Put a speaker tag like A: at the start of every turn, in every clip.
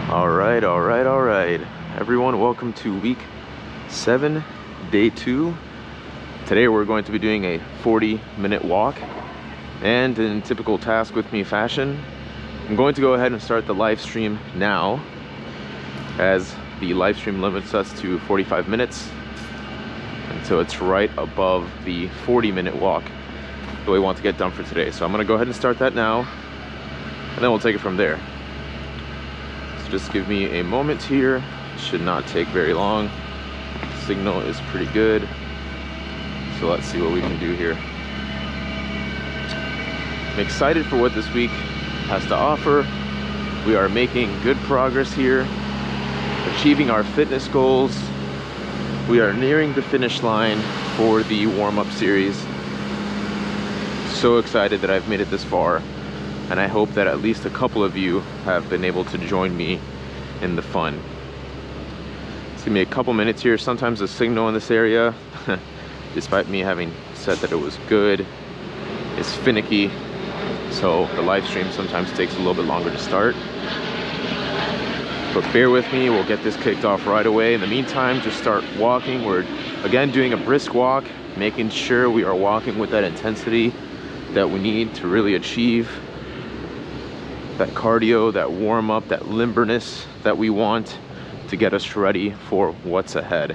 A: All right. Everyone, welcome to week 7, day 2. Today we're going to be doing a 40-minute walk. And in typical task with me fashion, I'm going to go ahead and start the live stream now, as the live stream limits us to 45 minutes. And so it's right above the 40-minute walk that we want to get done for today. So I'm going to go ahead and start that now, and then we'll take it from there. Just give me a moment here. It should not take very long. Signal is pretty good, so let's see what we can do here. I'm excited for what this week has to offer. We are making good progress here, achieving our fitness goals. We are nearing the finish line for the warm-up series. So excited that I've made it this far, and I hope that at least a couple of you have been able to join me in the fun. It's gonna be a couple minutes here. Sometimes the signal in this area, despite me having said that it was good, is finicky. So the live stream sometimes takes a little bit longer to start. But bear with me, we'll get this kicked off right away. In the meantime, just start walking. We're again doing a brisk walk, making sure we are walking with that intensity that we need to really achieve that cardio, that warm up, that limberness that we want to get us ready for what's ahead.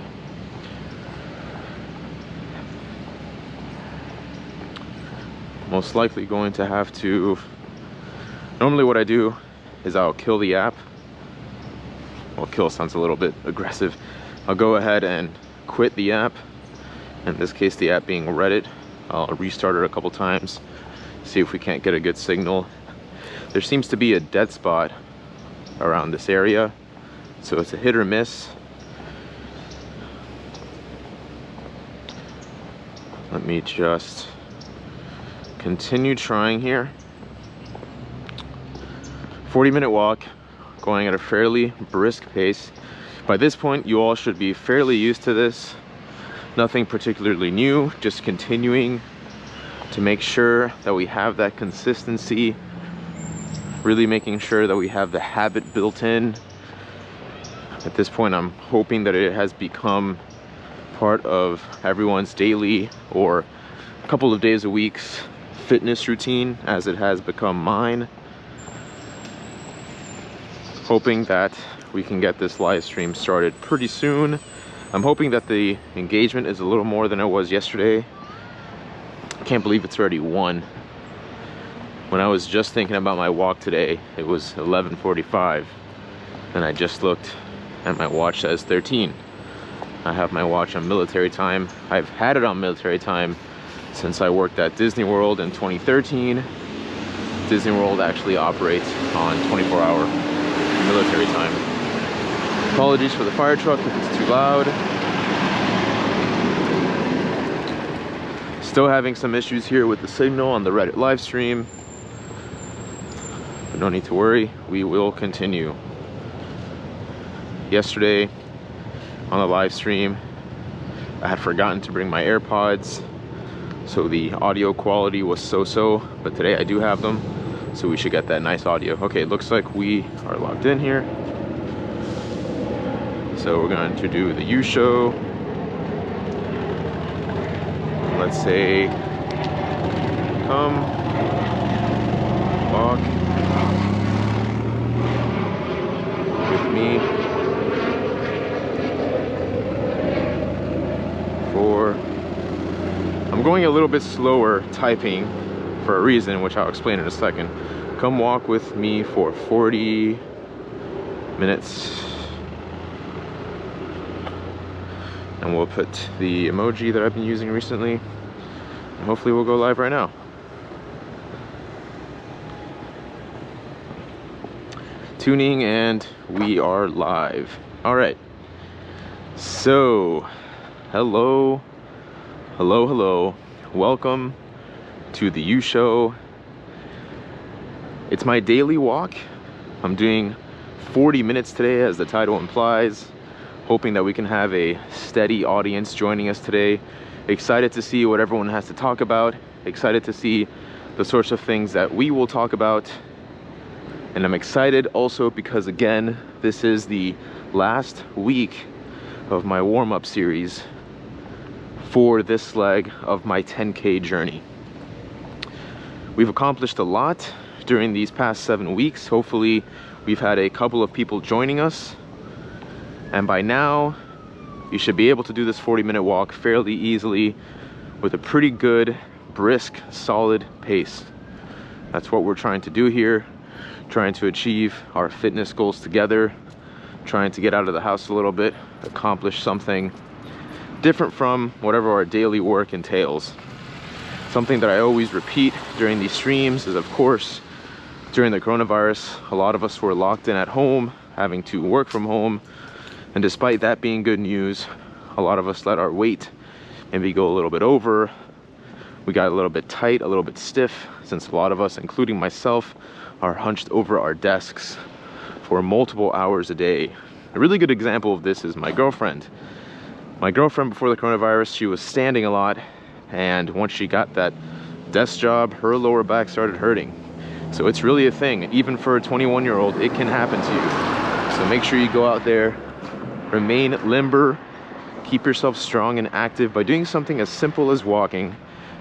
A: Most likely going to have to, normally what I do is I'll kill the app. Well, kill sounds a little bit aggressive. I'll go ahead and quit the app. In this case, the app being Reddit. I'll restart it a couple times, see if we can't get a good signal. There seems to be a dead spot around this area, so it's a hit or miss. Let me just continue trying here. 40-minute walk, going at a fairly brisk pace. By this point, you all should be fairly used to this. Nothing particularly new, just continuing to make sure that we have that consistency, really making sure that we have the habit built in. At this point, I'm hoping that it has become part of everyone's daily or a couple of days a week's fitness routine, as it has become mine. Hoping that we can get this live stream started pretty soon. I'm hoping that the engagement is a little more than it was yesterday. I can't believe it's already 1. When I was just thinking about my walk today, it was 11:45, and I just looked and my watch says 13. I have my watch on military time. I've had it on military time since I worked at Disney World in 2013. Disney World actually operates on 24-hour military time. Apologies for the fire truck if it's too loud. Still having some issues here with the signal on the Reddit live stream. But no need to worry, we will continue. Yesterday on the live stream, I had forgotten to bring my AirPods, so the audio quality was so-so, but today I do have them, so we should get that nice audio. Okay, it looks like we are logged in here. So we're going to do the TheYouShow. Let's say, come, walk with me for, I'm going a little bit slower typing for a reason, which I'll explain in a second. Come walk with me for 40 minutes. And we'll put the emoji that I've been using recently. And hopefully we'll go live right now. Tuning, and we are live. All right. So, hello. Welcome to the TheYouShow. It's my daily walk. I'm doing 40 minutes today, as the title implies. Hoping that we can have a steady audience joining us today. Excited to see what everyone has to talk about. Excited to see the sorts of things that we will talk about. And I'm excited also because, again, this is the last week of my warm-up series for this leg of my 10K journey. We've accomplished a lot during these past 7 weeks. Hopefully we've had a couple of people joining us, and by now you should be able to do this 40-minute walk fairly easily with a pretty good, brisk, solid pace. That's what we're trying to do here, trying to achieve our fitness goals together, trying to get out of the house a little bit, accomplish something different from whatever our daily work entails. Something that I always repeat during these streams is, of course, during the coronavirus, a lot of us were locked in at home, having to work from home. And despite that being good news, a lot of us let our weight maybe go a little bit over. We got a little bit tight, a little bit stiff, since a lot of us, including myself, are hunched over our desks for multiple hours a day. A really good example of this is my girlfriend. My girlfriend, before the coronavirus, she was standing a lot, and once she got that desk job, her lower back started hurting. So it's really a thing. Even for a 21-year-old, it can happen to you. So make sure you go out there, remain limber, keep yourself strong and active by doing something as simple as walking.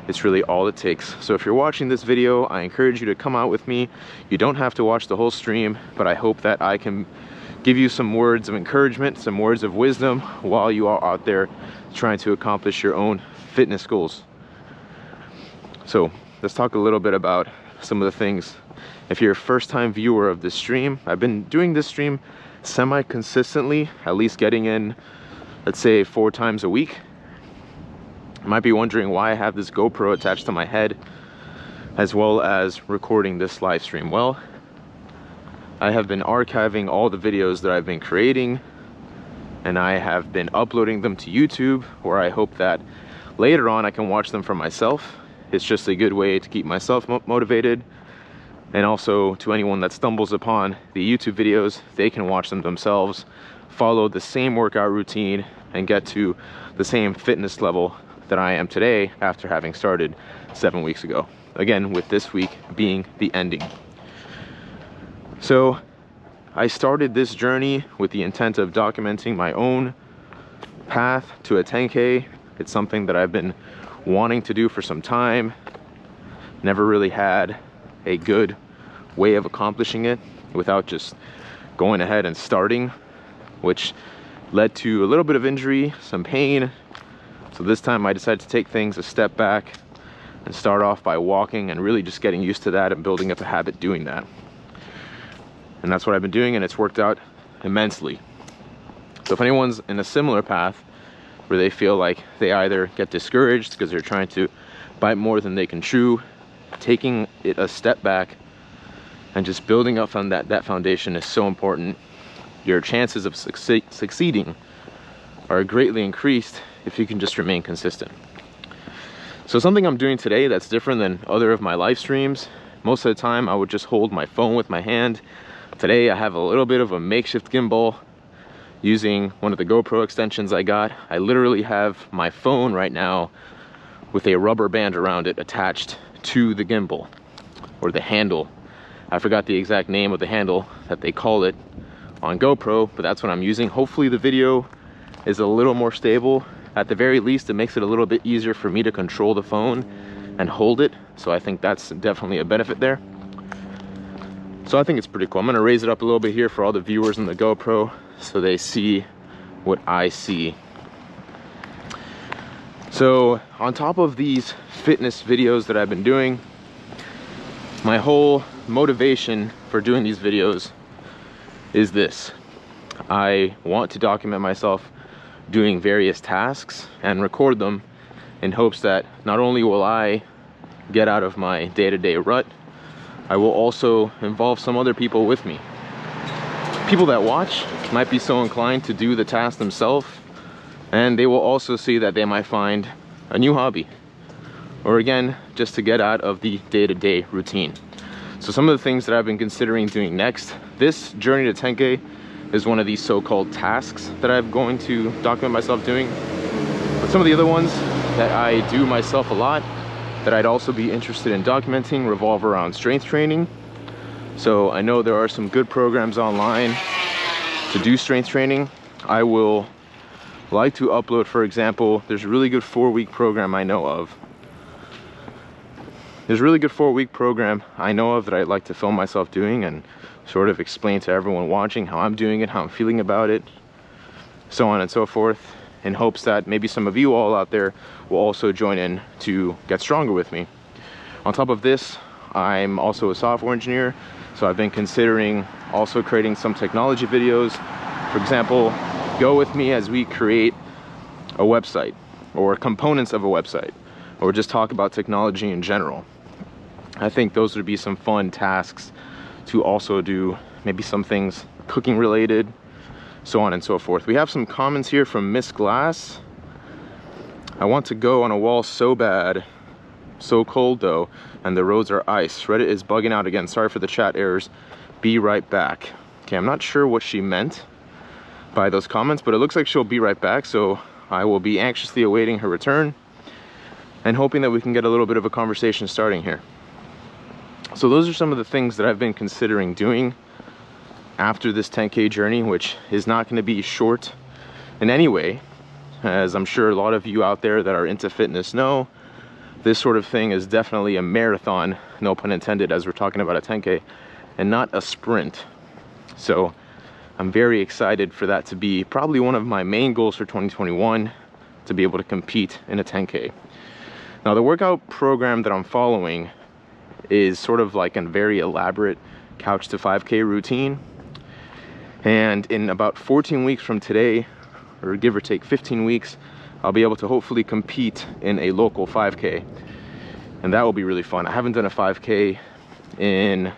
A: It's really all it takes. So if you're watching this video, I encourage you to come out with me. You don't have to watch the whole stream, but I hope that I can give you some words of encouragement, some words of wisdom while you are out there trying to accomplish your own fitness goals. So let's talk a little bit about some of the things. If you're a first-time viewer of this stream, I've been doing this stream semi-consistently, at least getting in, let's say, 4 times a week. You might be wondering why I have this GoPro attached to my head, as well as recording this live stream. Well, I have been archiving all the videos that I've been creating, and I have been uploading them to YouTube, where I hope that later on I can watch them for myself. It's just a good way to keep myself motivated, and also to anyone that stumbles upon the YouTube videos, they can watch them themselves, follow the same workout routine, and get to the same fitness level that I am today after having started 7 weeks ago. Again, with this week being the ending. So I started this journey with the intent of documenting my own path to a 10K. It's something that I've been wanting to do for some time. Never really had a good way of accomplishing it without just going ahead and starting, which led to a little bit of injury, some pain. So this time I decided to take things a step back and start off by walking and really just getting used to that and building up a habit doing that. And that's what I've been doing, and it's worked out immensely. So if anyone's in a similar path where they feel like they either get discouraged because they're trying to bite more than they can chew, taking it a step back and just building up on that foundation is so important. Your chances of succeeding are greatly increased if you can just remain consistent. So something I'm doing today that's different than other of my live streams. Most of the time I would just hold my phone with my hand. Today I have a little bit of a makeshift gimbal using one of the GoPro extensions I got. I literally have my phone right now with a rubber band around it attached to the gimbal, or the handle. I forgot the exact name of the handle that they call it on GoPro, but that's what I'm using. Hopefully the video is a little more stable. At the very least, it makes it a little bit easier for me to control the phone and hold it. So I think that's definitely a benefit there. So I think it's pretty cool. I'm gonna raise it up a little bit here for all the viewers in the GoPro so they see what I see. So on top of these fitness videos that I've been doing, my whole motivation for doing these videos is this. I want to document myself doing various tasks and record them in hopes that not only will I get out of my day-to-day rut, I will also involve some other people with me. People that watch might be so inclined to do the task themselves, and they will also see that they might find a new hobby, or again, just to get out of the day-to-day routine. So some of the things that I've been considering doing next, this journey to 10K is one of these so-called tasks that I'm going to document myself doing. But some of the other ones that I do myself a lot that I'd also be interested in documenting revolve around strength training. So I know there are some good programs online to do strength training. I will like to upload, for example, there's a really good 4-week program I know of. There's a really good 4-week program I know of that I'd like to film myself doing and sort of explain to everyone watching how I'm doing it, how I'm feeling about it, so on and so forth, in hopes that maybe some of you all out there will also join in to get stronger with me. On top of this, I'm also a software engineer, so I've been considering also creating some technology videos. For example, go with me as we create a website or components of a website, or just talk about technology in general. I think those would be some fun tasks to also do, maybe some things cooking related, so on and so forth. We have some comments here from Miss Glass. I want to go on a wall so bad. So cold though, and the roads are ice. Reddit is bugging out again. Sorry for the chat errors. Be right back. Okay, I'm not sure what she meant by those comments, but it looks like she'll be right back, so I will be anxiously awaiting her return and hoping that we can get a little bit of a conversation starting here. So those are some of the things that I've been considering doing after this 10K journey, which is not going to be short in any way, as I'm sure a lot of you out there that are into fitness know. This sort of thing is definitely a marathon, no pun intended, as we're talking about a 10K, and not a sprint. So I'm very excited for that to be probably one of my main goals for 2021, to be able to compete in a 10K. Now, the workout program that I'm following is sort of like a very elaborate couch to 5K routine. And in about 14 weeks from today, or give or take 15 weeks, I'll be able to hopefully compete in a local 5K. And that will be really fun. I haven't done a 5K in,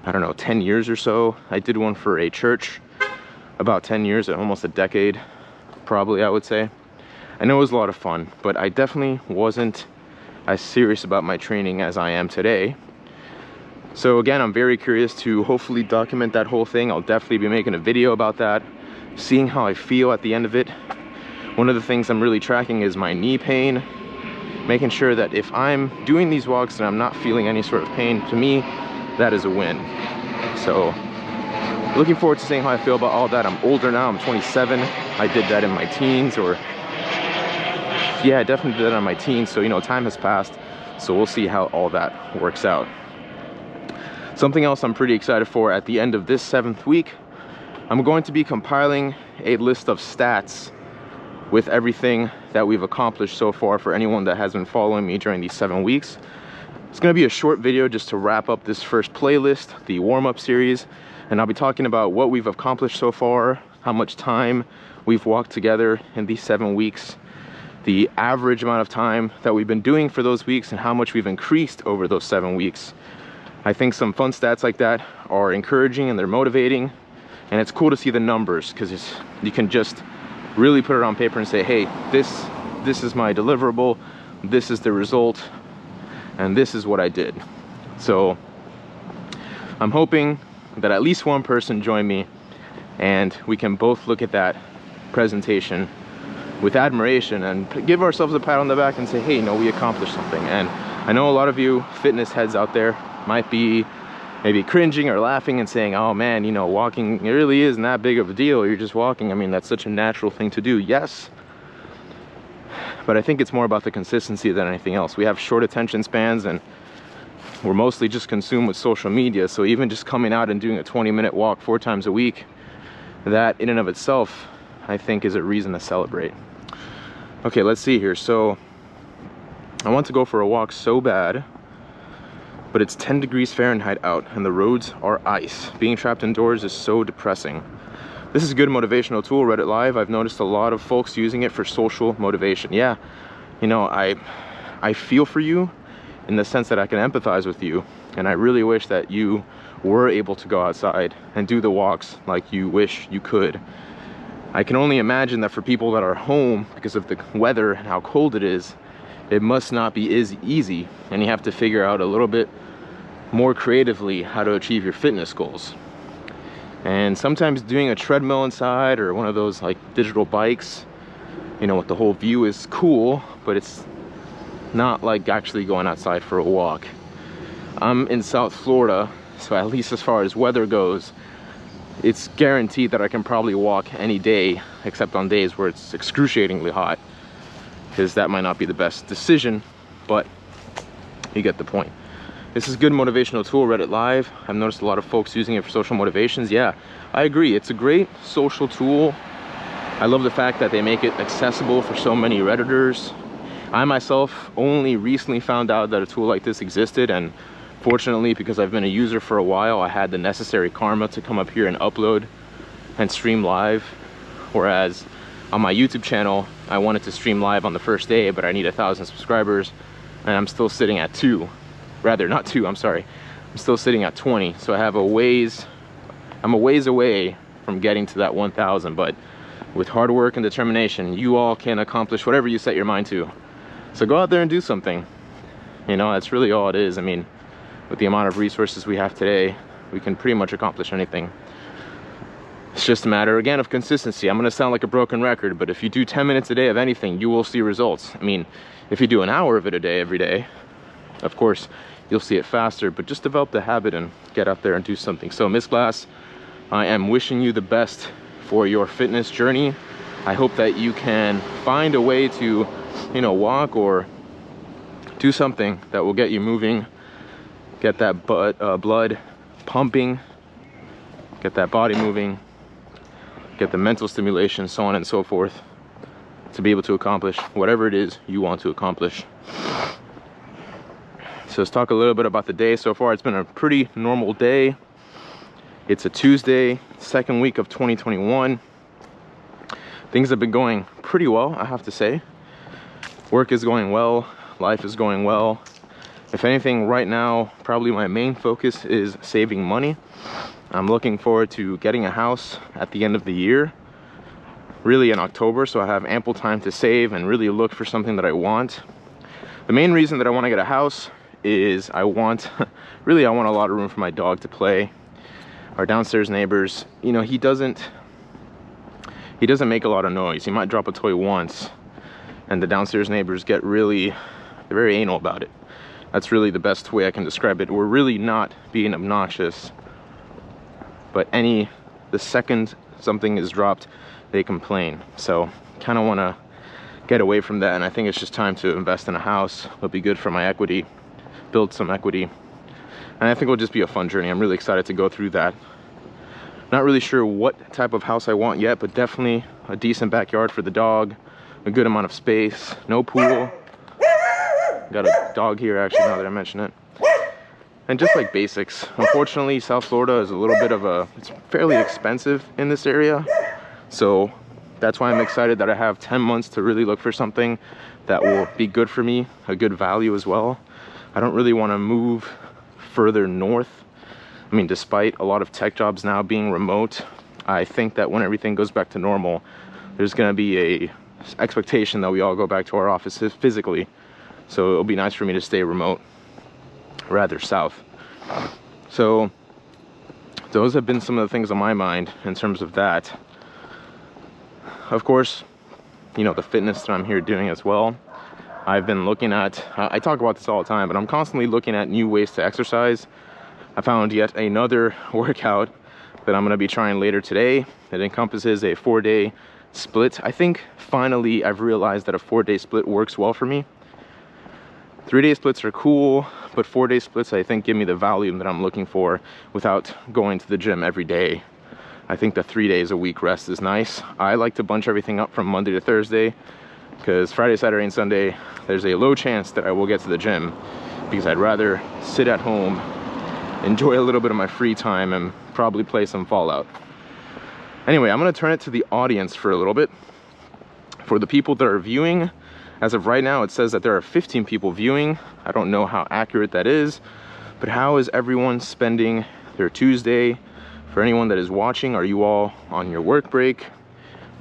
A: I don't know, 10 years or so. I did one for a church about 10 years, almost a decade, probably, I would say. I know it was a lot of fun, but I definitely wasn't as serious about my training as I am today. So again, I'm very curious to hopefully document that whole thing. I'll definitely be making a video about that, seeing how I feel at the end of it. One of the things I'm really tracking is my knee pain, making sure that if I'm doing these walks and I'm not feeling any sort of pain, to me, that is a win. So looking forward to seeing how I feel about all that. I'm older now, I'm 27. I did that in my teens, or yeah, I definitely did that in my teens. So, you know, time has passed. So we'll see how all that works out. Something else I'm pretty excited for at the end of this 7th week, I'm going to be compiling a list of stats with everything that we've accomplished so far for anyone that has been following me during these 7 weeks. It's going to be a short video just to wrap up this first playlist, the warm-up series, and I'll be talking about what we've accomplished so far, how much time we've walked together in these 7 weeks, the average amount of time that we've been doing for those weeks, and how much we've increased over those 7 weeks. I think some fun stats like that are encouraging and they're motivating, and it's cool to see the numbers, because you can just really put it on paper and say, hey, this is my deliverable, this is the result, and this is what I did. So I'm hoping that at least one person join me and we can both look at that presentation with admiration and give ourselves a pat on the back and say, hey, you know, we accomplished something. And I know a lot of you fitness heads out there might be maybe cringing or laughing and saying, oh man, you know, walking, it really isn't that big of a deal, you're just walking. I mean, that's such a natural thing to do. Yes, but I think it's more about the consistency than anything else. We have short attention spans and we're mostly just consumed with social media. So even just coming out and doing a 20-minute walk 4 times a week, that in and of itself, I think, is a reason to celebrate. Okay, let's see here. So I want to go for a walk so bad, but it's 10 degrees Fahrenheit out and the roads are ice. Being trapped indoors is so depressing. This is a good motivational tool, Reddit Live. I've noticed a lot of folks using it for social motivation. Yeah, you know, I feel for you in the sense that I can empathize with you, and I really wish that you were able to go outside and do the walks like you wish you could. I can only imagine that for people that are home, because of the weather and how cold it is, it must not be as easy, and you have to figure out a little bit more creatively how to achieve your fitness goals. And sometimes doing a treadmill inside or one of those like digital bikes, you know, with the whole view is cool, but it's not like actually going outside for a walk. I'm in South Florida, So at least as far as weather goes, it's guaranteed that I can probably walk any day, except on days where it's excruciatingly hot, because that might not be the best decision, but you get the point. This is a good motivational tool, Reddit Live. I've noticed a lot of folks using it for social motivations. Yeah, I agree. It's a great social tool. I love the fact that they make it accessible for so many Redditors. I myself only recently found out that a tool like this existed, and fortunately, because I've been a user for a while, I had the necessary karma to come up here and upload and stream live. Whereas on my YouTube channel, I wanted to stream live on the first day, but I need 1,000 subscribers, and I'm still sitting at 2. Rather, not 2, I'm sorry. I'm still sitting at 20, so I'm a ways away from getting to that 1,000, but with hard work and determination, you all can accomplish whatever you set your mind to. So go out there and do something. You know, that's really all it is. I mean, with the amount of resources we have today, we can pretty much accomplish anything. It's just a matter, again, of consistency. I'm gonna sound like a broken record, but if you do 10 minutes a day of anything, you will see results. I mean, if you do an hour of it a day, every day, of course, you'll see it faster, but just develop the habit and get out there and do something. So Miss Glass, I am wishing you the best for your fitness journey. I hope that you can find a way to, you know, walk or do something that will get you moving, get that blood pumping, get that body moving, get the mental stimulation, so on and so forth, to be able to accomplish whatever it is you want to accomplish. So let's talk a little bit about the day so far. It's been a pretty normal day. It's a Tuesday, second week of 2021. Things have been going pretty well, I have to say. Work is going well, life is going well. If anything, right now, probably my main focus is saving money. I'm looking forward to getting a house at the end of the year, really in October, so I have ample time to save and really look for something that I want. The main reason that I want to get a house is I want a lot of room for my dog to play. Our downstairs neighbors, you know, he doesn't make a lot of noise. He might drop a toy once, and the downstairs neighbors get they're very anal about it. That's really the best way I can describe it. We're really not being obnoxious, but the second something is dropped, they complain. So kind of want to get away from that, and I think it's just time to invest in a house. It'll be good for my equity, build some equity, and I think it'll just be a fun journey. I'm really excited to go through that. Not really sure what type of house I want yet, but definitely a decent backyard for the dog, a good amount of space, no pool. Got a dog here actually, now that I mention it. And just like basics. Unfortunately, South Florida is a little bit of it's fairly expensive in this area. So that's why I'm excited that I have 10 months to really look for something that will be good for me, a good value as well. I don't really want to move further north. I mean, despite a lot of tech jobs now being remote, I think that when everything goes back to normal, there's going to be a expectation that we all go back to our offices physically. So it'll be nice for me to stay remote, rather south. So those have been some of the things on my mind in terms of that. Of course, you know, the fitness that I'm here doing as well. I've been looking at, I talk about this all the time, but I'm constantly looking at new ways to exercise. I found yet another workout that I'm going to be trying later today. It encompasses a 4-day split. I think finally I've realized that a 4-day split works well for me. 3-day splits are cool, but 4-day splits I think give me the volume that I'm looking for without going to the gym every day. I think the 3 days a week rest is nice. I like to bunch everything up from Monday to Thursday, because Friday, Saturday, and Sunday, there's a low chance that I will get to the gym, because I'd rather sit at home, enjoy a little bit of my free time, and probably play some Fallout. Anyway, I'm gonna turn it to the audience for a little bit. For the people that are viewing, as of right now, it says that there are 15 people viewing. I don't know how accurate that is, but how is everyone spending their Tuesday? For anyone that is watching, are you all on your work break?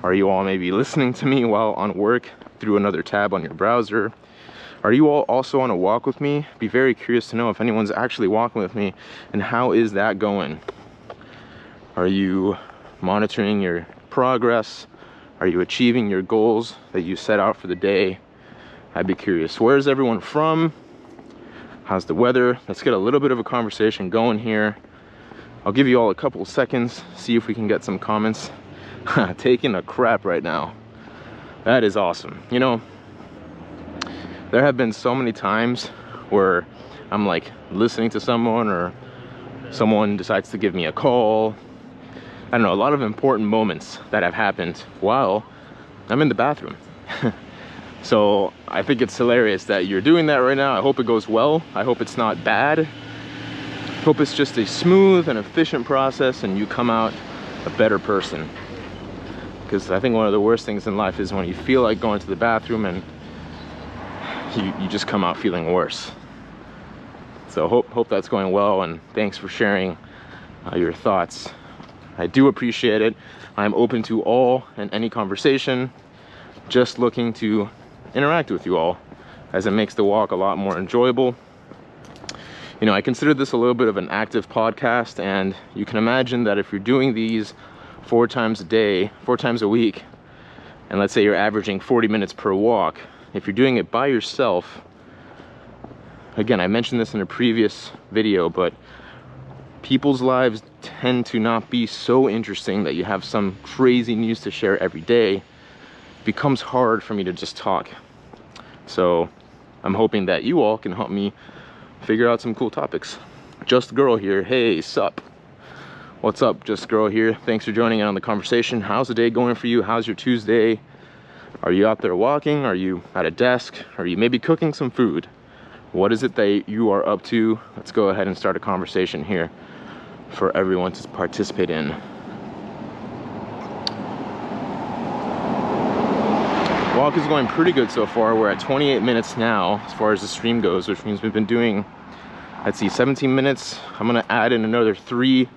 A: Are you all maybe listening to me while on work through another tab on your browser? Are you all also on a walk with me? Be very curious to know if anyone's actually walking with me, and how is that going? Are you monitoring your progress? Are you achieving your goals that you set out for the day? I'd be curious. Where is everyone from? How's the weather? Let's get a little bit of a conversation going here. I'll give you all a couple seconds, see if we can get some comments. Taking a crap right now. That is awesome. You know, there have been so many times where I'm like listening to someone, or someone decides to give me a call. I don't know, a lot of important moments that have happened while I'm in the bathroom. So I think it's hilarious that you're doing that right now. I hope it goes well. I hope it's not bad. I hope it's just a smooth and efficient process and you come out a better person. Because I think one of the worst things in life is when you feel like going to the bathroom and you just come out feeling worse. So hope that's going well, and thanks for sharing your thoughts. I do appreciate it. I'm open to all and any conversation, just looking to interact with you all, as it makes the walk a lot more enjoyable. You know, I consider this a little bit of an active podcast, and you can imagine that if you're doing these 4 times a day, 4 times a week, and let's say you're averaging 40 minutes per walk, if you're doing it by yourself, again, I mentioned this in a previous video, but people's lives tend to not be so interesting that you have some crazy news to share every day. It becomes hard for me to just talk. So I'm hoping that you all can help me figure out some cool topics. Just Girl here. Hey, sup? What's up, Just Girl here? Thanks for joining in on the conversation. How's the day going for you? How's your Tuesday? Are you out there walking? Are you at a desk? Are you maybe cooking some food? What is it that you are up to? Let's go ahead and start a conversation here for everyone to participate in. Walk is going pretty good so far. We're at 28 minutes now as far as the stream goes, which means we've been doing, let's see, 17 minutes. I'm gonna add in another 3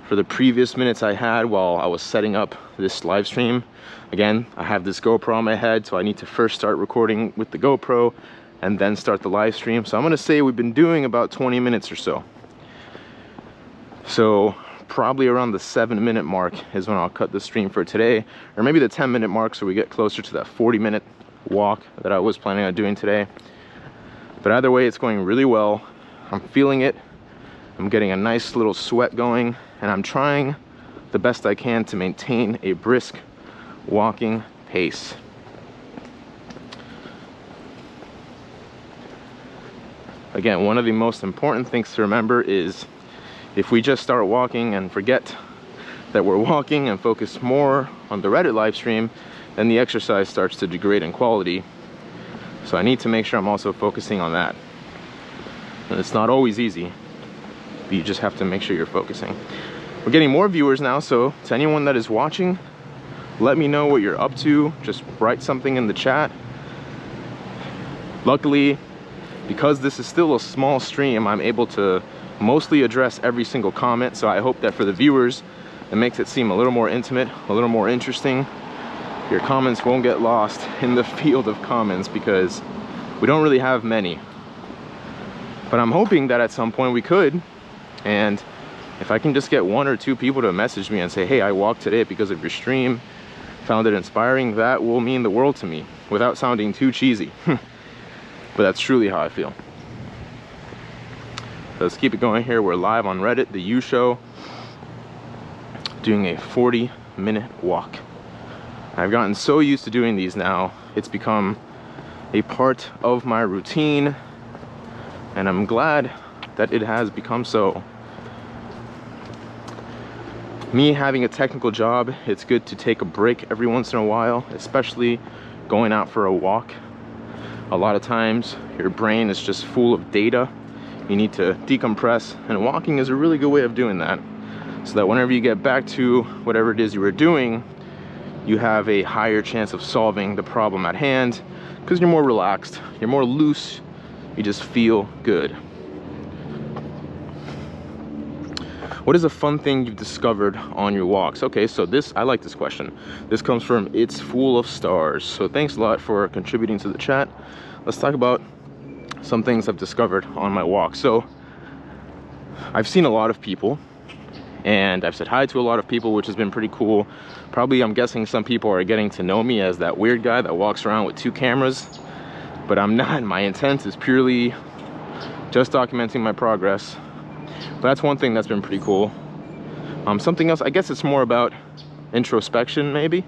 A: for the previous minutes I had while I was setting up this live stream. Again, I have this GoPro on my head, so I need to first start recording with the GoPro and then start the live stream. So I'm gonna say we've been doing about 20 minutes or so. So probably around the 7-minute mark is when I'll cut the stream for today, or maybe the 10-minute mark, so we get closer to that 40-minute walk that I was planning on doing today. But either way, it's going really well. I'm feeling it. I'm getting a nice little sweat going, and I'm trying the best I can to maintain a brisk walking pace. Again, one of the most important things to remember is if we just start walking and forget that we're walking and focus more on the Reddit live stream, then the exercise starts to degrade in quality. So I need to make sure I'm also focusing on that. And it's not always easy, but you just have to make sure you're focusing. We're getting more viewers now, so to anyone that is watching, let me know what you're up to. Just write something in the chat. Luckily, because this is still a small stream, I'm able to mostly address every single comment, so I hope that for the viewers it makes it seem a little more intimate, a little more interesting. Your comments won't get lost in the field of comments because we don't really have many, but I'm hoping that at some point we could. And if I can just get 1 or 2 people to message me and say, hey, I walked today because of your stream, found it inspiring, that will mean the world to me, without sounding too cheesy. But that's truly how I feel. So let's keep it going here. We're live on Reddit, TheYouShow, doing a 40-minute walk. I've gotten so used to doing these now, it's become a part of my routine, and I'm glad that it has become so. Me having a technical job, it's good to take a break every once in a while, especially going out for a walk. A lot of times your brain is just full of data. You need to decompress, and walking is a really good way of doing that, so that whenever you get back to whatever it is you were doing, you have a higher chance of solving the problem at hand, because you're more relaxed, you're more loose, you just feel good. What is a fun thing you've discovered on your walks? Okay, so this, I like this question. This comes from It's Full of Stars. So thanks a lot for contributing to the chat. Let's talk about some things I've discovered on my walk. So I've seen a lot of people, and I've said hi to a lot of people, which has been pretty cool. Probably, I'm guessing some people are getting to know me as that weird guy that walks around with 2 cameras, but I'm not. My intent is purely just documenting my progress. But that's one thing that's been pretty cool. Something else, I guess it's more about introspection maybe.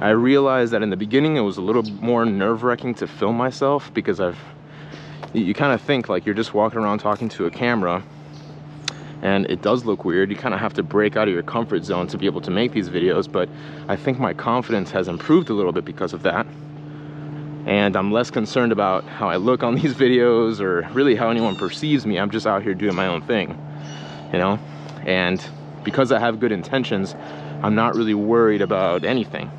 A: I realized that in the beginning it was a little more nerve-wracking to film myself, because you kind of think like you're just walking around talking to a camera, and it does look weird. You kind of have to break out of your comfort zone to be able to make these videos, but I think my confidence has improved a little bit because of that. And I'm less concerned about how I look on these videos or really how anyone perceives me. I'm just out here doing my own thing, you know? And because I have good intentions, I'm not really worried about anything.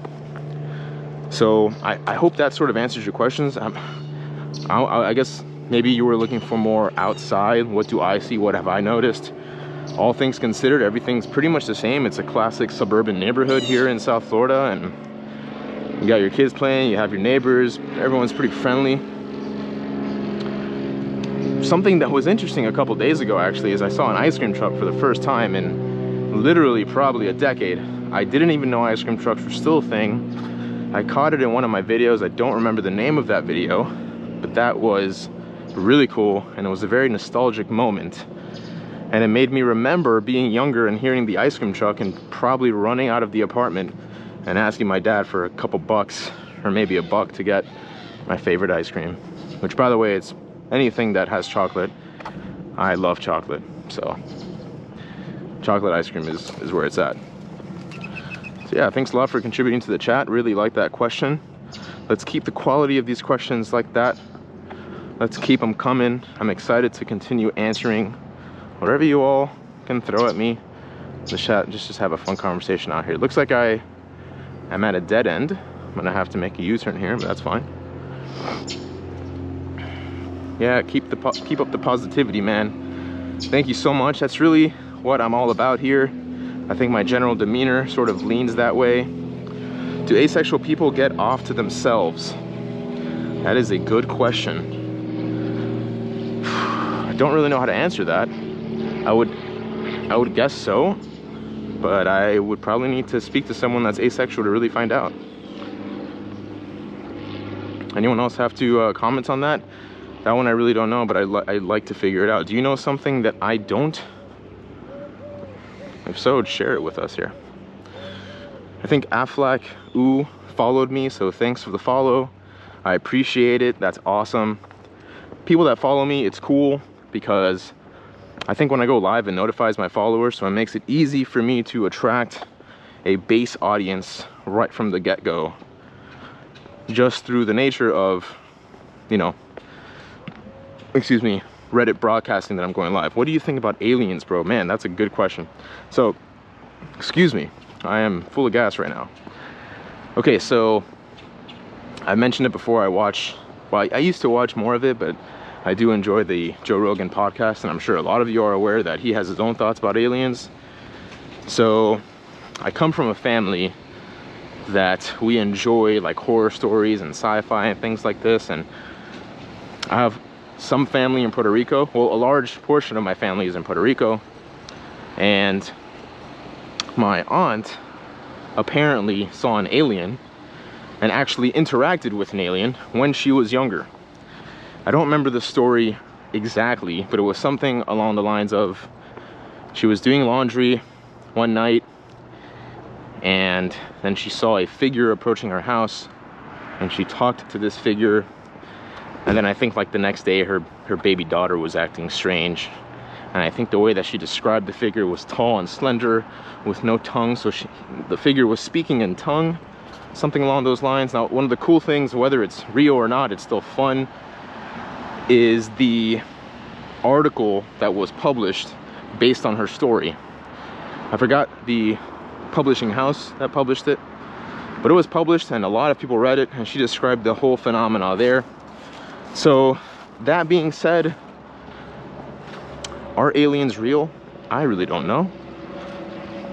A: So I hope that sort of answers your questions. I guess maybe you were looking for more outside. What do I see? What have I noticed? All things considered, everything's pretty much the same. It's a classic suburban neighborhood here in South Florida, and you got your kids playing, you have your neighbors, everyone's pretty friendly. Something that was interesting a couple days ago actually is I saw an ice cream truck for the first time in literally probably a decade. I didn't even know ice cream trucks were still a thing. I caught it in one of my videos. I don't remember the name of that video, but that was really cool, and it was a very nostalgic moment. And it made me remember being younger and hearing the ice cream truck and probably running out of the apartment and asking my dad for a couple bucks or maybe $1 to get my favorite ice cream, which, by the way, it's anything that has chocolate. I love chocolate, so chocolate ice cream is where it's at. So yeah, thanks a lot for contributing to the chat. Really like that question. Let's keep the quality of these questions like that. Let's keep them coming. I'm excited to continue answering whatever you all can throw at me. The chat, just have a fun conversation out here. Looks like I'm at a dead end. I'm gonna have to make a U-turn here, but that's fine. Yeah, keep up the positivity, man. Thank you so much. That's really what I'm all about here. I think my general demeanor sort of leans that way. Do asexual people get off to themselves? That is a good question. I don't really know how to answer that. I would guess so, but I would probably need to speak to someone that's asexual to really find out. Anyone else have to comment on that? That one I really don't know, but I'd like to figure it out. Do you know something that I don't? If so, share it with us here. I think Aflac Ooh followed me, so thanks for the follow. I appreciate it. That's awesome. People that follow me, it's cool because I think when I go live, it notifies my followers, so it makes it easy for me to attract a base audience right from the get-go, just through the nature of, you know, excuse me, Reddit broadcasting that I'm going live. What do you think about aliens, bro? Man, that's a good question. So, excuse me, I am full of gas right now. Okay, so I mentioned it before. I used to watch more of it, but I do enjoy the Joe Rogan podcast, and I'm sure a lot of you are aware that he has his own thoughts about aliens. So I come from a family that we enjoy like horror stories and sci-fi and things like this, and I have some family in Puerto Rico. Well, a large portion of my family is in Puerto Rico, and my aunt apparently saw an alien and actually interacted with an alien when she was younger. I don't remember the story exactly, but it was something along the lines of she was doing laundry one night, and then she saw a figure approaching her house, and she talked to this figure. And then I think like the next day her baby daughter was acting strange, and I think the way that she described the figure was tall and slender with no tongue, so the figure was speaking in tongue, something along those lines. Now, one of the cool things, whether it's real or not, it's still fun, is the article that was published based on her story. I forgot the publishing house that published it, but it was published and a lot of people read it, and she described the whole phenomena there. So that being said, are aliens real? I really don't know.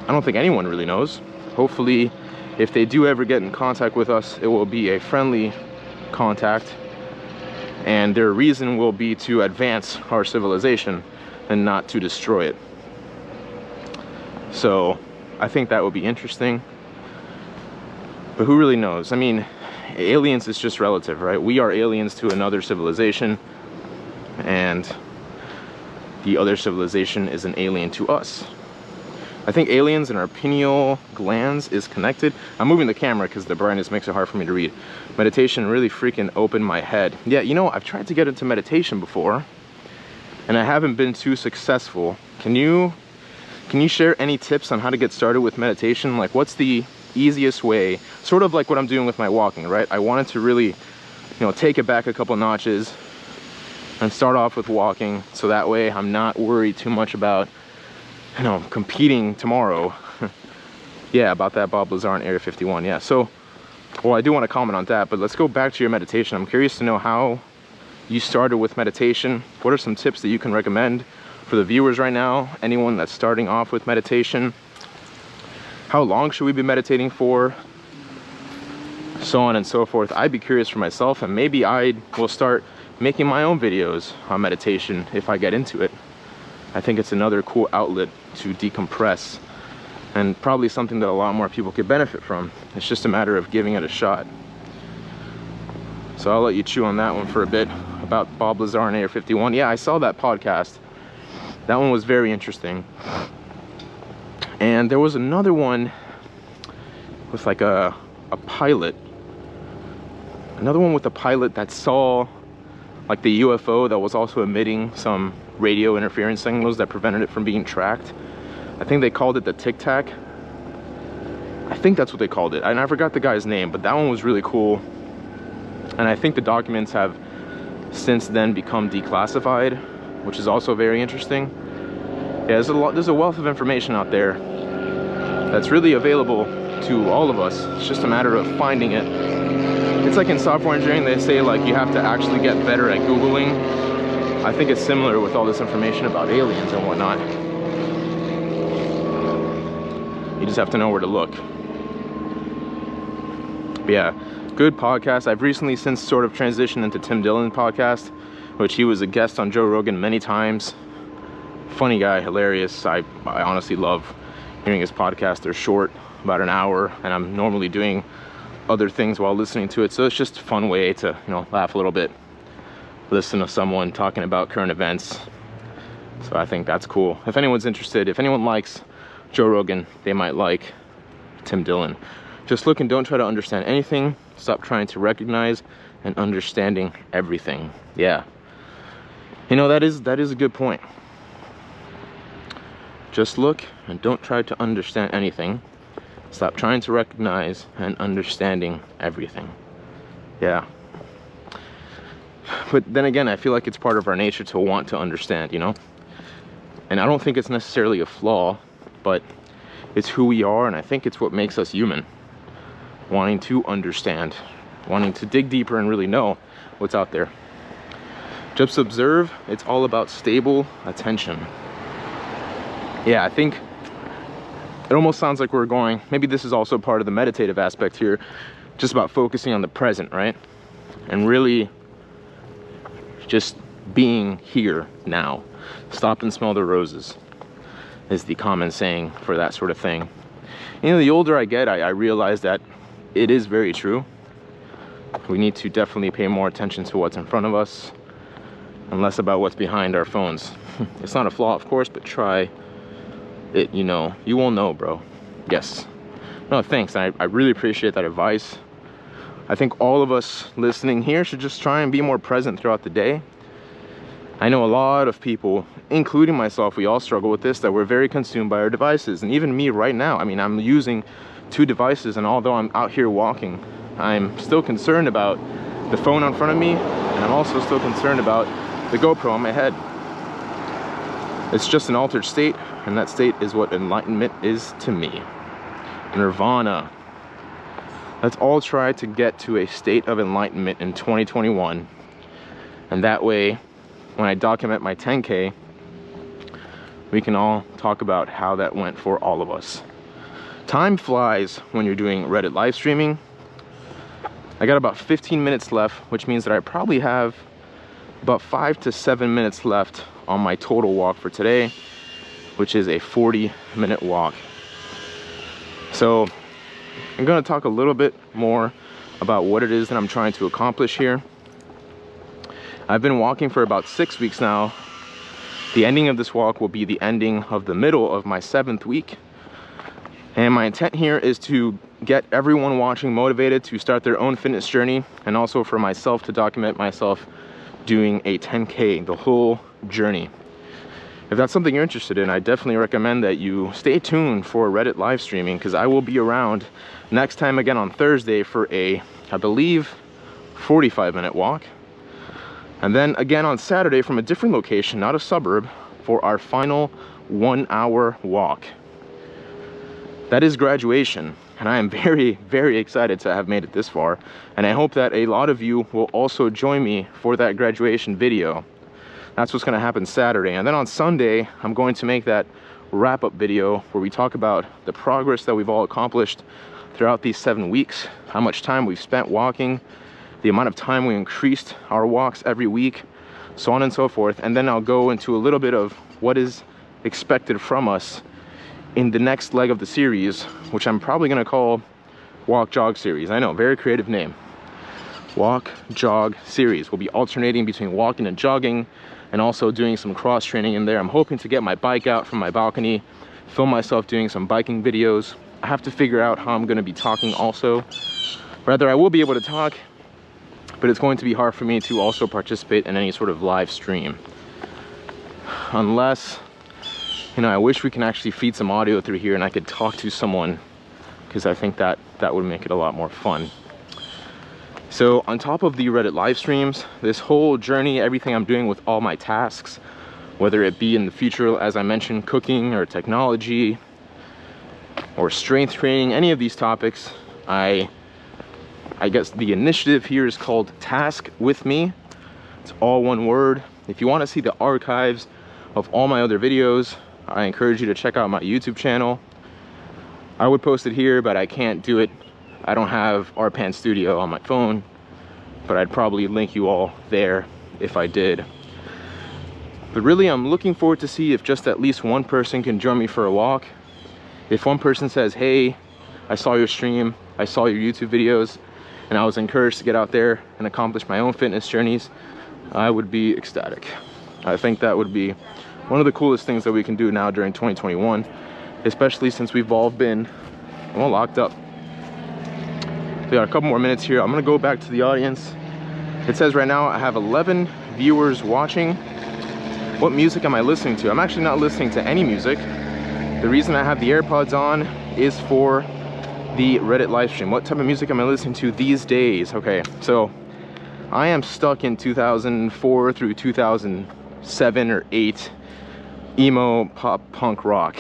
A: I don't think anyone really knows. Hopefully, if they do ever get in contact with us, it will be a friendly contact, and their reason will be to advance our civilization and not to destroy it. So I think that would be interesting, but who really knows? I mean, aliens is just relative, right? We are aliens to another civilization, and the other civilization is an alien to us. I think aliens and our pineal glands is connected. I'm moving the camera because the brightness makes it hard for me to read. Meditation really freaking opened my head. Yeah, you know, I've tried to get into meditation before and I haven't been too successful. Can you share any tips on how to get started with meditation? Like, what's the easiest way? Sort of like what I'm doing with my walking, right? I wanted to really, you know, take it back a couple notches and start off with walking, so that way I'm not worried too much about, you know, competing tomorrow. Yeah, about that Bob Lazar in Area 51. Yeah, so, well, I do want to comment on that, but let's go back to your meditation. I'm curious to know how you started with meditation. What are some tips that you can recommend for the viewers right now? Anyone that's starting off with meditation? How long should we be meditating for? So on and so forth. I'd be curious for myself, and maybe I will start making my own videos on meditation if I get into it. I think it's another cool outlet to decompress, and probably something that a lot more people could benefit from. It's just a matter of giving it a shot. So I'll let you chew on that one for a bit, about Bob Lazar in Area 51. Yeah, I saw that podcast. That one was very interesting. And there was another one with like a pilot. Another one with a pilot that saw like the UFO that was also emitting some radio interference signals that prevented it from being tracked. I think they called it the Tic Tac. I think that's what they called it. And I forgot the guy's name, but that one was really cool. And I think the documents have since then become declassified, which is also very interesting. Yeah, there's a wealth of information out there that's really available to all of us. It's just a matter of finding it. It's like in software engineering, they say like you have to actually get better at Googling. I think it's similar with all this information about aliens and whatnot. You just have to know where to look. But yeah, good podcast. I've recently since sort of transitioned into Tim Dillon's podcast, which he was a guest on Joe Rogan many times. Funny guy, hilarious. I honestly love hearing his podcast. They're short, about an hour, and I'm normally doing other things while listening to it, so it's just a fun way to, you know, laugh a little bit, listen to someone talking about current events. So I think that's cool. If anyone's interested, if anyone likes Joe Rogan, they might like Tim Dillon. Just look and don't try to understand anything. Stop trying to recognize and understanding everything. Yeah, you know, that is a good point. Just look and don't try to understand anything. Stop trying to recognize and understanding everything. Yeah. But then again, I feel like it's part of our nature to want to understand, you know? And I don't think it's necessarily a flaw, but it's who we are, and I think it's what makes us human. Wanting to understand, wanting to dig deeper and really know what's out there. Just observe. It's all about stable attention. Yeah, I think it almost sounds like we're going, maybe this is also part of the meditative aspect here, just about focusing on the present, right? And really just being here now. Stop and smell the roses is the common saying for that sort of thing. You know, the older I get, I realize that it is very true. We need to definitely pay more attention to what's in front of us and less about what's behind our phones. It's not a flaw, of course, but try it, you know. You will know, bro. Yes. No, thanks. I really appreciate that advice. I think all of us listening here should just try and be more present throughout the day. I know a lot of people, including myself, we all struggle with this, that we're very consumed by our devices. And even me right now, I mean, I'm using 2 devices, and although I'm out here walking, I'm still concerned about the phone in front of me, and I'm also still concerned about the GoPro on my head. It's just an altered state, and that state is what enlightenment is to me. Nirvana. Let's all try to get to a state of enlightenment in 2021, and that way, when I document my 10K, we can all talk about how that went for all of us. Time flies when you're doing Reddit live streaming. I got about 15 minutes left, which means that I probably have about 5 to 7 minutes left on my total walk for today, which is a 40-minute walk. So I'm going to talk a little bit more about what it is that I'm trying to accomplish here. I've been walking for about 6 weeks now. The ending of this walk will be the ending of the middle of my 7th week, And my intent here is to get everyone watching motivated to start their own fitness journey, and also for myself to document myself doing a 10K, the whole journey. If that's something you're interested in, I definitely recommend that you stay tuned for Reddit live streaming, because I will be around next time again on Thursday for a, I believe, 45-minute walk. And then again on Saturday from a different location, not a suburb, for our final 1-hour walk. That is graduation, and I am very, very excited to have made it this far. And I hope that a lot of you will also join me for that graduation video. That's what's going to happen Saturday. And then on Sunday, I'm going to make that wrap-up video where we talk about the progress that we've all accomplished throughout these 7 weeks, how much time we've spent walking, the amount of time we increased our walks every week, so on and so forth. And then I'll go into a little bit of what is expected from us in the next leg of the series, which I'm probably going to call Walk Jog Series. I know, very creative name. Walk Jog Series. We'll be alternating between walking and jogging, and also doing some cross training in there. I'm hoping to get my bike out from my balcony, film myself doing some biking videos. I have to figure out how I'm going to be talking also. Rather, I will be able to talk, but it's going to be hard for me to also participate in any sort of live stream. Unless, you know, I wish we can actually feed some audio through here and I could talk to someone, because I think that would make it a lot more fun. So on top of the Reddit live streams, this whole journey, everything I'm doing with all my tasks, whether it be in the future, as I mentioned, cooking or technology or strength training, any of these topics, I guess the initiative here is called Task With Me. It's all one word. If you want to see the archives of all my other videos, I encourage you to check out my YouTube channel. I would post it here, but I can't do it. I don't have RPan Studio on my phone, but I'd probably link you all there if I did. But really, I'm looking forward to see if just at least one person can join me for a walk. If one person says, hey, I saw your stream, I saw your YouTube videos, and I was encouraged to get out there and accomplish my own fitness journeys, I would be ecstatic. I think that would be one of the coolest things that we can do now during 2021, especially since we've all been, well, locked up. We got a couple more minutes here. I'm gonna go back to the audience. It says right now I have 11 viewers watching. What music am I listening to? I'm actually not listening to any music. The reason I have the AirPods on is for the Reddit live stream. What type of music am I listening to these days? Okay, so I am stuck in 2004 through 2007 or 8 emo pop punk rock.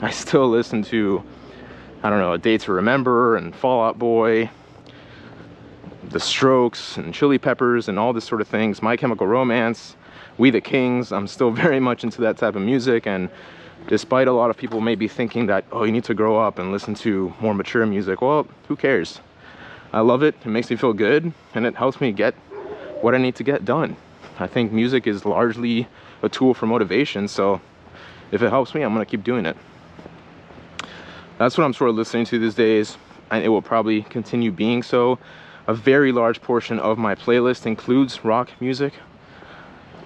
A: I still listen to, I don't know, A Day to Remember and Fall Out Boy, The Strokes and Chili Peppers and all this sort of things, My Chemical Romance, We the Kings. I'm still very much into that type of music, and despite a lot of people maybe thinking that, oh, you need to grow up and listen to more mature music, well, who cares? I love it. It makes me feel good, and it helps me get what I need to get done. I think music is largely a tool for motivation, so if it helps me, I'm gonna keep doing it. That's what I'm sort of listening to these days, and it will probably continue being so. A very large portion of my playlist includes rock music.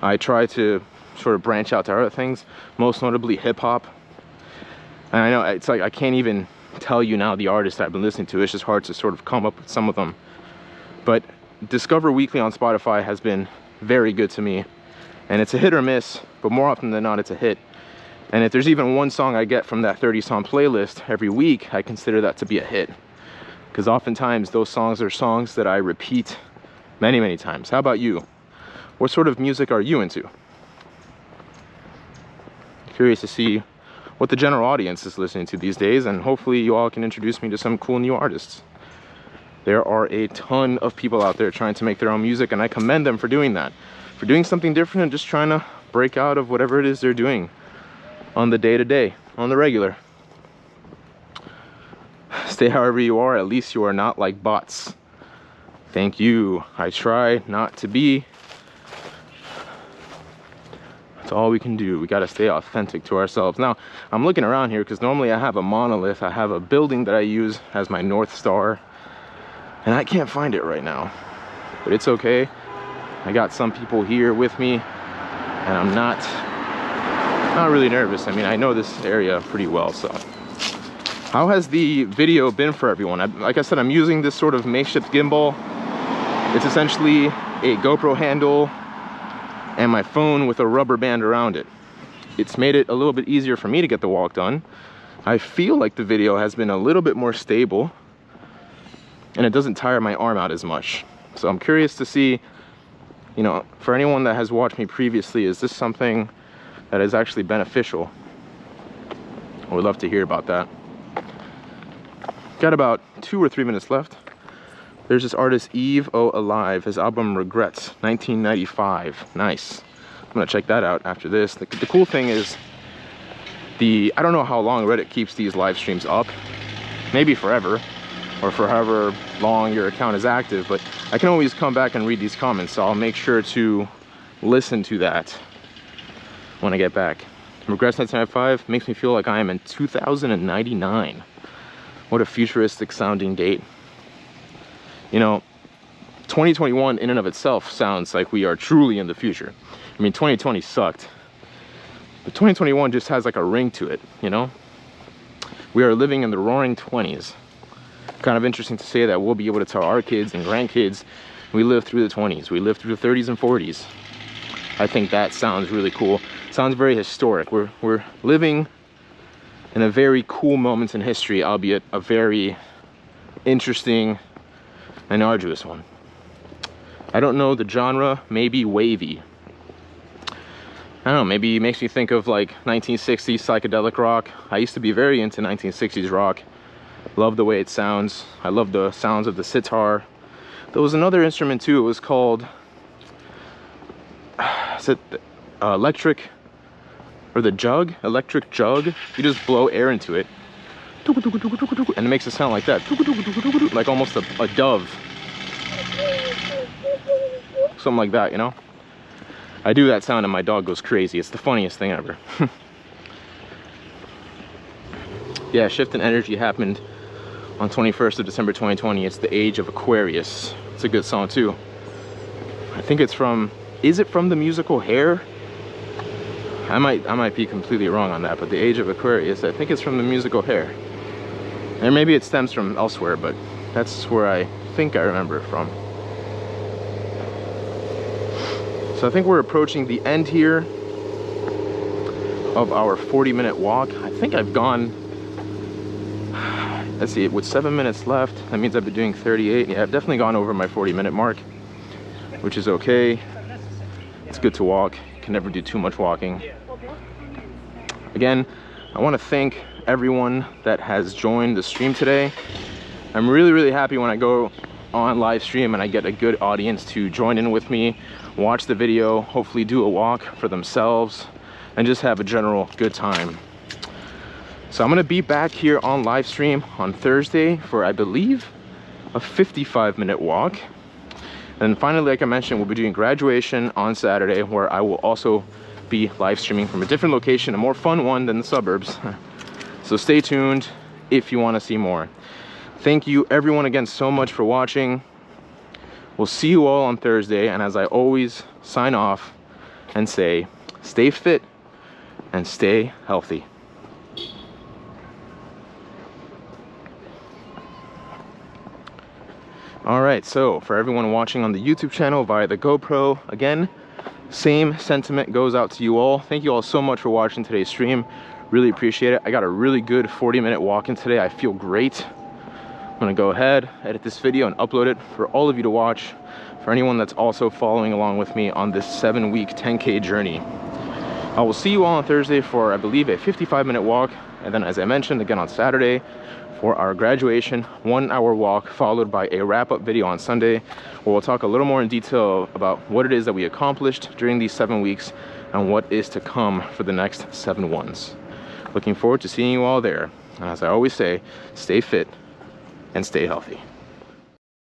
A: I try to sort of branch out to other things, most notably hip-hop. And I know it's like I can't even tell you now the artists I've been listening to. It's just hard to sort of come up with some of them. But Discover Weekly on Spotify has been very good to me. And it's a hit or miss, but more often than not, it's a hit. And if there's even one song I get from that 30-song playlist every week, I consider that to be a hit. Because oftentimes those songs are songs that I repeat many, many times. How about you? What sort of music are you into? Curious to see what the general audience is listening to these days, and hopefully you all can introduce me to some cool new artists. There are a ton of people out there trying to make their own music, and I commend them for doing that. For doing something different and just trying to break out of whatever it is they're doing on the day-to-day, on the regular. Stay however you are, at least you are not like bots. Thank you. I try not to be. That's all we can do. We gotta stay authentic to ourselves. Now, I'm looking around here because normally I have a monolith. I have a building that I use as my North Star, and I can't find it right now. But it's okay. I got some people here with me, and I'm not really nervous. I mean, I know this area pretty well, so How has the video been for everyone? Like I said, I'm using this sort of makeshift gimbal. It's essentially a GoPro handle and my phone with a rubber band around it. It's made it a little bit easier for me to get the walk done. I feel like the video has been a little bit more stable and it doesn't tire my arm out as much. So I'm curious to see, you know, for anyone that has watched me previously, is this something that is actually beneficial? I would love to hear about that. Got about 2 or 3 minutes left. There's this artist, Eve O Alive, his album Regrets, 1995. Nice. I'm gonna check that out after this. The cool thing is, I don't know how long Reddit keeps these live streams up. Maybe forever, or for however long your account is active, but I can always come back and read these comments, so I'll make sure to listen to that when I get back. Regrets 1995 makes me feel like I am in 2099. What a futuristic sounding date. You know, 2021 in and of itself sounds like we are truly in the future. I mean, 2020 sucked, but 2021 just has like a ring to it, you know? We are living in the roaring 20s. Kind of interesting to say that we'll be able to tell our kids and grandkids we lived through the 20s, we lived through the 30s and 40s. I think that sounds really cool. Sounds very historic. We're living in a very cool moment in history, albeit a very interesting and arduous one. I don't know the genre, maybe wavy. I don't know, maybe it makes me think of like 1960s psychedelic rock. I used to be very into 1960s rock. Love the way it sounds. I love the sounds of the sitar. There was another instrument too, it was called, is it electric, or the jug? Electric jug. You just blow air into it and it makes it sound like that, like almost a dove, something like that, you know? I do that sound and my dog goes crazy. It's the funniest thing ever. Yeah, Shift in Energy happened on 21st of December 2020. It's the age of Aquarius. It's a good song too. I think it's from, is it from the musical Hair? I might be completely wrong on that, but the age of Aquarius, I think it's from the musical Hair. And maybe it stems from elsewhere, but that's where I think I remember it from. So I think we're approaching the end here of our 40-minute walk. I think I've gone, let's see, with 7 minutes left, that means I've been doing 38. Yeah, I've definitely gone over my 40-minute mark, which is okay. It's good to walk. You can never do too much walking. Again, I want to thank everyone that has joined the stream today. I'm really happy when I go on live stream and I get a good audience to join in with me, watch the video, hopefully do a walk for themselves, and just have a general good time. So I'm gonna be back here on live stream on Thursday for, I believe, a 55-minute walk. And finally, like I mentioned, we'll be doing graduation on Saturday, where I will also be live streaming from a different location, a more fun one than the suburbs. So stay tuned if you want to see more. Thank you everyone again so much for watching. We'll see you all on Thursday, and as I always sign off and say, stay fit and stay healthy. All right, so for everyone watching on the YouTube channel via the GoPro, again, same sentiment goes out to you all. Thank you all so much for watching today's stream. Really appreciate it. I got a really good 40-minute walk in today. I feel great. I'm gonna go ahead, edit this video and upload it for all of you to watch, for anyone that's also following along with me on this 7-week 10K journey. I will see you all on Thursday for, I believe, a 55-minute walk, and then as I mentioned, again on Saturday for our graduation 1-hour walk, followed by a wrap-up video on Sunday, where we'll talk a little more in detail about what it is that we accomplished during these 7 weeks and what is to come for the next 7 ones. Looking forward to seeing you all there. And as I always say, stay fit and stay healthy.